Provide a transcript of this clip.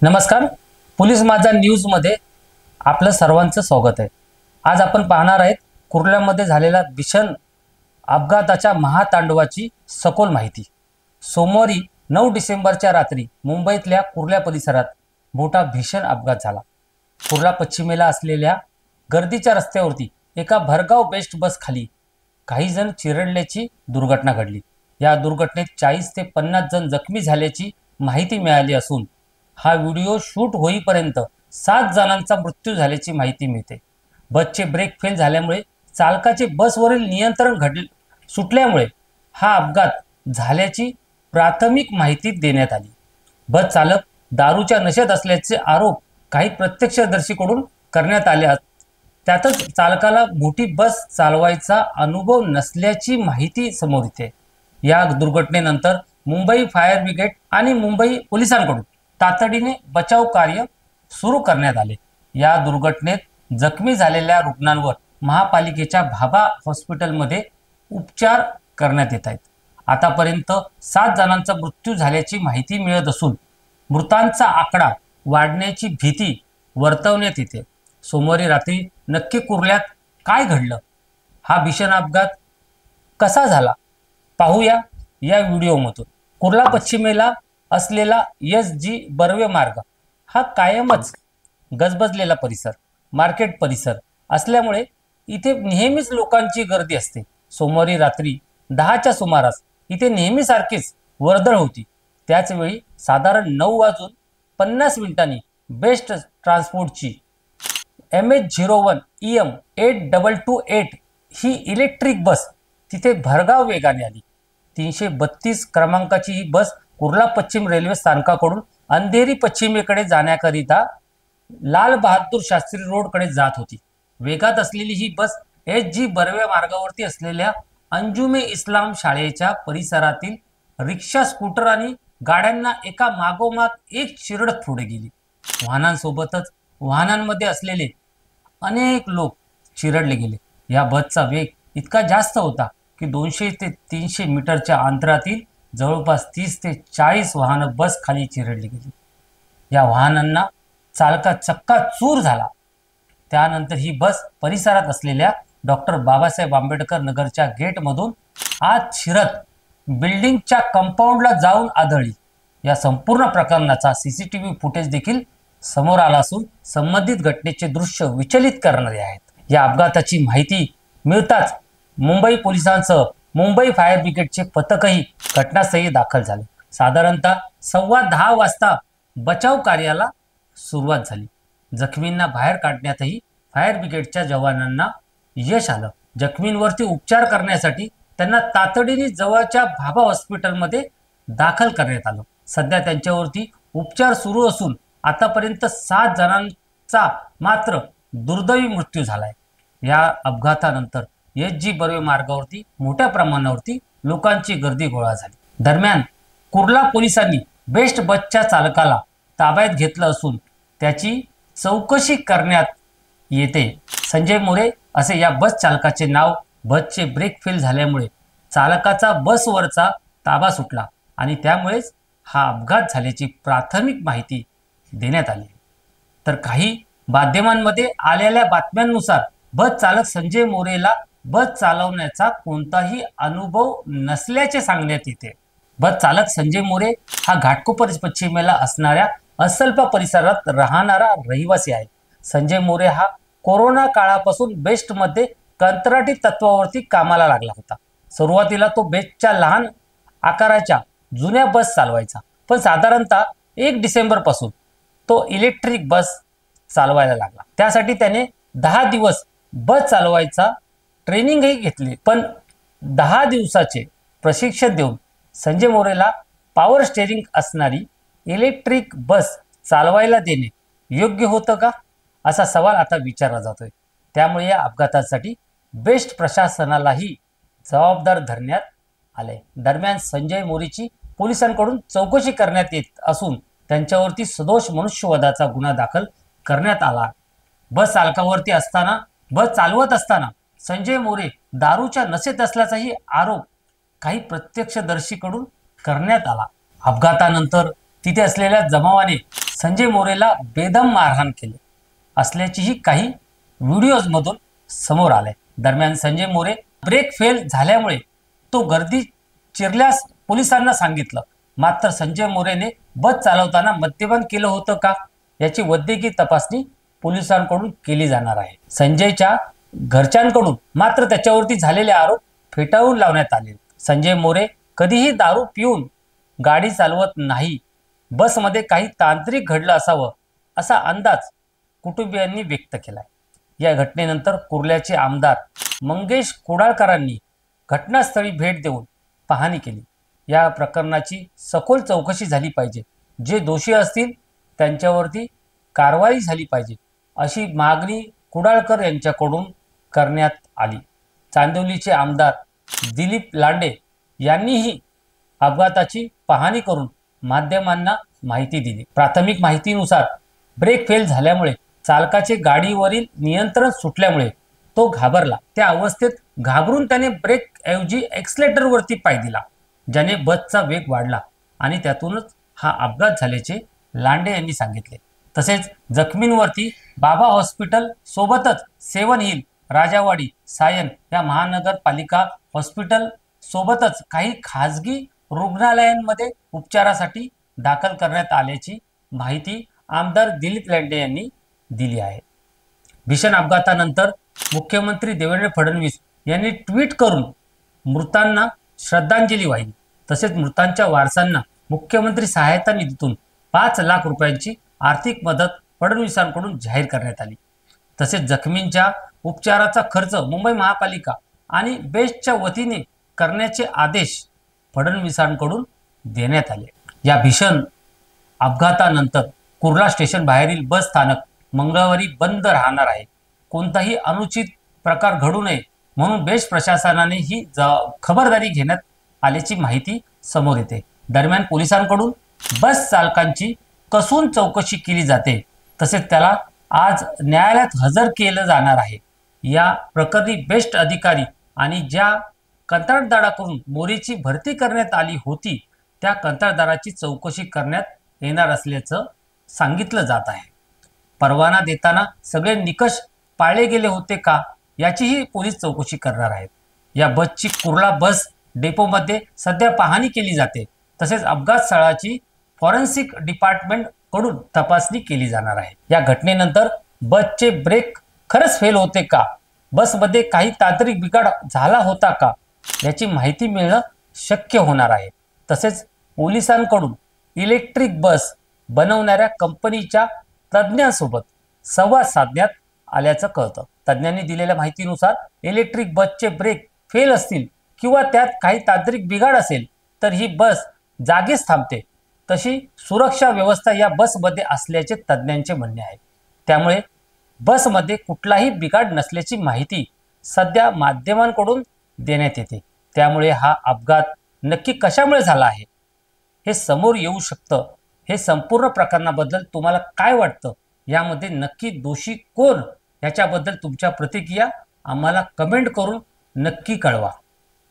नमस्कार. पोलीस माझा न्यूज मध्ये आपलं सर्वांचं स्वागत आहे. आज आपण पाहणार आहेत कुर्ल्यामध्ये झालेल्या भीषण अपघाताच्या महातांडवाची सखोल माहिती. सोमवारी 9 डिसेंबरच्या रात्री मुंबईतल्या कुर्ला परिसरात मोठा भीषण अपघात झाला. कुर्ला पश्चिमेला असलेल्या गर्दीच्या रस्त्यावरती एका भरधाव बेस्ट बस खाली काही जण चिरडल्याची दुर्घटना घडली. या दुर्घटनेत 40 ते 50 जण जखमी झाल्याची माहिती मिळाली असून हा व्हिडिओ शूट होईपर्यंत 7 जणांचा मृत्यू झाल्याची माहिती मिळते. बसचे ब्रेक फेल झाल्यामुळे चालकाचे बसवरील नियंत्रण सुटल्यामुळे हा अपघात झाल्याची प्राथमिक माहिती देण्यात आली. बस चालक दारूच्या नशेत असल्याचे आरोप काही प्रत्यक्षदर्शीकडून करण्यात आले. त्यातच चालकाला मोठी बस चालवायचा अनुभव नसल्याची माहिती समोर येते. या दुर्घटनेनंतर मुंबई फायर ब्रिगेड आणि मुंबई पोलिसांकडून तातडीने बचाव कार्य सुरू करण्यात आले. या दुर्घटनेत जखमी झालेल्या रुग्णांवर महापालिकेच्या भाभा हॉस्पिटलमध्ये उपचार करण्यात येत आहेत. आतापर्यंत 7 जणांचा मृत्यू झाल्याची माहिती मिळत असून मृतांचा आकडा वाढण्याची भीती वर्तवण्यात येते. सोमवारी रात्री नक्की कुर्ल्यात काय घडलं, हा भीषण अपघात कसा झाला, पाहूया या व्हिडिओमधून. कुर्ला पश्चिमेला असलेला एस.जी. बर्वे मार्ग हा कायमच गजबजलेला परिसर, मार्केट परिसर असल्यामुळे इथे नेहमीच लोकांची गर्दी असते. सोमवारी रात्री 10च्या सुमारास इथे नेहमीसारखीच वर्दळ होती. त्याचवेळी साधारण 9:50 बेस्ट ट्रान्सपोर्टची MH01 EM 8228 ही इलेक्ट्रिक बस तिथे भरधाव वेगाने आली. 332 क्रमांकाची ही बस कुर्ला पश्चिम रेल्वे स्थानकाकडून अंधेरी पश्चिमेकडे जाण्याकरिता लाल बहादूर शास्त्री रोडकडे जात होती. वेगात असलेली ही बस एस.जी. बर्वे मार्गावरती असलेल्या अंजुमे इस्लाम शाळेच्या परिसरातील रिक्षा, स्कूटर आणि गाड्यांना एका मागोमाग एक चिरडत पुढे गेली. वाहनांसोबतच वाहनांमध्ये असलेले अनेक लोक चिरडले गेले. या बसचा वेग इतका जास्त होता की 200 ते 300 मीटरच्या अंतरातील जवळपास 30 ते 40 वाहनं बस खाली चिरडली गेली. या वाहनांना चालका चक्काचूर झाला. त्यानंतर ही बस परिसरात असलेल्या डॉक्टर बाबासाहेब आंबेडकर नगरच्या गेटमधून आत शिरत बिल्डिंगच्या कंपाऊंडला जाऊन आदळली. या संपूर्ण प्रकरणाचा CCTV फुटेज देखील समोर आला असून संबंधित घटनेचे दृश्य विचलित करणारे आहेत. या अपघाताची माहिती मिळताच मुंबई पोलिसांसह मुंबई फायर ब्रिगेडचे पथकही घटनास्थळी दाखल झाले. साधारणतः 10:15 वाजता बचाव कार्याला सुरुवात झाली. जखमींना बाहेर काढण्यातही फायर ब्रिगेडच्या जवानांना यश आलं. जखमींवरती उपचार करण्यासाठी त्यांना तातडीने जवळच्या भाभा हॉस्पिटलमध्ये दाखल करण्यात आलं. सध्या त्यांच्यावरती उपचार सुरू असून आतापर्यंत 7 जणांचा मात्र दुर्दैवी मृत्यू झालाय. या अपघातानंतर एस.जी. बर्वे मार्गावरती मोठ्या प्रमाणावरती लोकांची गर्दी गोळा झाली. दरम्यान कुर्ला पोलिसांनी बेस्ट बसच्या चालकाला ताब्यात घेतलं असून त्याची चौकशी करण्यात येते. संजय मोरे असे या बस चालकाचे नाव. बसचे ब्रेक फेल झाल्यामुळे चालकाचा बसवरचा ताबा सुटला आणि त्यामुळेच हा अपघात झाल्याची प्राथमिक माहिती देण्यात आली. तर काही माध्यमांमध्ये आलेल्या बातम्यांनुसार बस चालक संजय मोरेला बस चालवण्याचा कोणताही अनुभव नसल्याचे सांगण्यात येते. बस चालक संजय मोरे हा घाटकोपर पश्चिमेला असणाऱ्या असल्पा परिसरात राहणारा रहिवासी आहे. संजय मोरे हा कोरोना काळापासून बेस्टमध्ये कंत्राटी तत्वावरती कामाला लागला होता. सुरुवातीला तो बेस्टच्या लहान आकाराच्या जुन्या बस चालवायचा, पण साधारणतः 1 डिसेंबरपासून तो इलेक्ट्रिक बस चालवायला लागला. त्यासाठी त्याने 10 दिवस बस चालवायचा ट्रेनिंगही घेतली. पण 10 दिवसाचे प्रशिक्षण देऊन संजय मोरेला पॉवर स्टेअरिंग असणारी इलेक्ट्रिक बस चालवायला देणे योग्य होतं का, असा सवाल आता विचारला जातोय. त्यामुळे या अपघातासाठी बेस्ट प्रशासनालाही जबाबदार धरण्यात आले. दरम्यान संजय मोरेची पोलिसांकडून चौकशी करण्यात येत असून त्यांच्यावरती सदोष मनुष्यवधाचा गुन्हा दाखल करण्यात आला. बस चालवत असताना संजय मोरे दारूच्या नशेत असल्याचाही आरोप काही प्रत्यक्षदर्शीकडून करण्यात आला. अपघातानंतर तिथे असलेल्या जमावाने संजय मोरेला बेदम मारहाण केली असल्याचीही काही व्हिडिओजमधून समोर आले। दरम्यान संजय मोरे ब्रेक फेल झाल्यामुळे तो गर्दी चिरल्यास पोलिसांना सांगितलं, मात्र संजय मोरेने बस चालवताना मद्यपान केलं होतं का याची वैद्यकीय तपासणी पोलिसांकडून केली जाणार आहे। संजयच्या घरच्यांकडून मात्र त्याच्यावरती झालेले आरोप फेटाळून लावण्यात आले। संजय मोरे कधीही दारू पिऊन गाडी चालवत नाही, बसमध्ये काही तांत्रिक घडलं असावं असा अंदाज कुटुंबियांनी व्यक्त केलाय। या घटनेनंतर कुर्ल्याचे आमदार मंगेश कुडाळकरांनी घटनास्थळी भेट देऊन पाहणी केली। या प्रकरणाची सखोल चौकशी झाली पाहिजे, जे दोषी असतील त्यांच्यावरती कारवाई झाली पाहिजे अशी मागणी कुडाळकर यांच्याकडून करण्यात आली। चांदिवलीचे आमदार दिलीप लांडे यांनीही अपघाताची पाहणी करून माध्यमांना माहिती दिली। प्राथमिक माहितीनुसार ब्रेक फेल झाल्यामुळे चालकाचे गाडीवरील नियंत्रण सुटल्यामुळे तो घाबरला। त्या अवस्थेत घाबरून त्याने ब्रेक ऐवजी एक्सलेटरवरती पाय दिला, ज्याने बसचा वेग वाढला आणि त्यातूनच हा अपघात झाल्याचे लांडे यांनी सांगितले। तसेच जखमींवरती बाबा हॉस्पिटल सोबतच सेवन हिल, राजावाडी, सायन या महानगरपालिका हॉस्पिटल सोबतच काही खाजगी रुग्णालयांमध्ये उपचारासाठी दाखल करण्यात आल्याची माहिती आमदार दिलीप लांडे यांनी दिली आहे। भीषण अपघातानंतर मुख्यमंत्री देवेंद्र फडणवीस यांनी ट्विट करून मृतांना श्रद्धांजली वाहिली। तसेच मृतांच्या वारसांना मुख्यमंत्री सहायता निधीतून 5 लाख रुपयांची आर्थिक मदत फडणवीसांकडून जाहीर करण्यात आली। तसेच जखमींच्या उपचाराचा खर्च मुंबई महापालिका आणि बेस्टच्या वतीने करण्याचे आदेश फडणवीसांकडून देण्यात आले। या भीषण अपघातानंतर कुर्ला स्टेशन बाहेरील बस स्थानक मंगळवारी बंद राहणार आहे। कोणताही अनुचित प्रकार घडू नये म्हणून बेस्ट प्रशासनाने ही खबरदारी घेण्यात आल्याची माहिती समोर येते। दरम्यान पोलिसांकडून बस चालकांची कसून चौकशी केली जाते, तसेच त्याला आज न्यायालयात हजर केलं जाणार आहे। या प्रकरणी बेस्ट अधिकारी आणि ज्या कंत्राटदाराकडून मोरेची भरती करण्यात आली होती त्या कंत्राटदाराची चौकशी करण्यात येणार असल्याचं सांगितलं जात आहे। परवाना देताना सगळे निकष पाळले गेले होते का याचीही पोलीस चौकशी करणार आहेत। या बसची कुर्ला बस डेपोमध्ये सध्या पाहणी केली जाते। तसेच अपघात स्थळाची फॉरेन्सिक डिपार्टमेंट कडून तपासणी केली जाणार आहे। या घटनेनंतर बसचे ब्रेक खरंच फेल होते का, बसमध्ये काही तांत्रिक बिघाड झाला होता का याची माहिती मिळणं शक्य होणार आहे। तसेच पोलिसांकडून इलेक्ट्रिक बस बनवणाऱ्या कंपनीच्या तज्ज्ञांसोबत संवाद साधण्यात आल्याचं कळतं। तज्ज्ञांनी दिलेल्या माहितीनुसार इलेक्ट्रिक बसचे ब्रेक फेल असतील किंवा त्यात काही तांत्रिक बिघाड असेल तर ही बस जागीच थांबते। तशी सुरक्षा व्यवस्था या बसमध्ये असल्याचे तज्ज्ञांचे म्हणणे आहे। त्यामुळे बसमध्ये कुठलाही बिघाड नसल्याची माहिती सध्या माध्यमांकडून देण्यात येते। त्यामुळे हा अपघात नक्की कशामुळे झाला आहे हे समोर येऊ शकतं। हे संपूर्ण प्रकरणाबद्दल तुम्हाला काय वाटतं, यामध्ये नक्की दोषी कोण याच्याबद्दल तुमच्या प्रतिक्रिया आम्हाला कमेंट करून नक्की कळवा।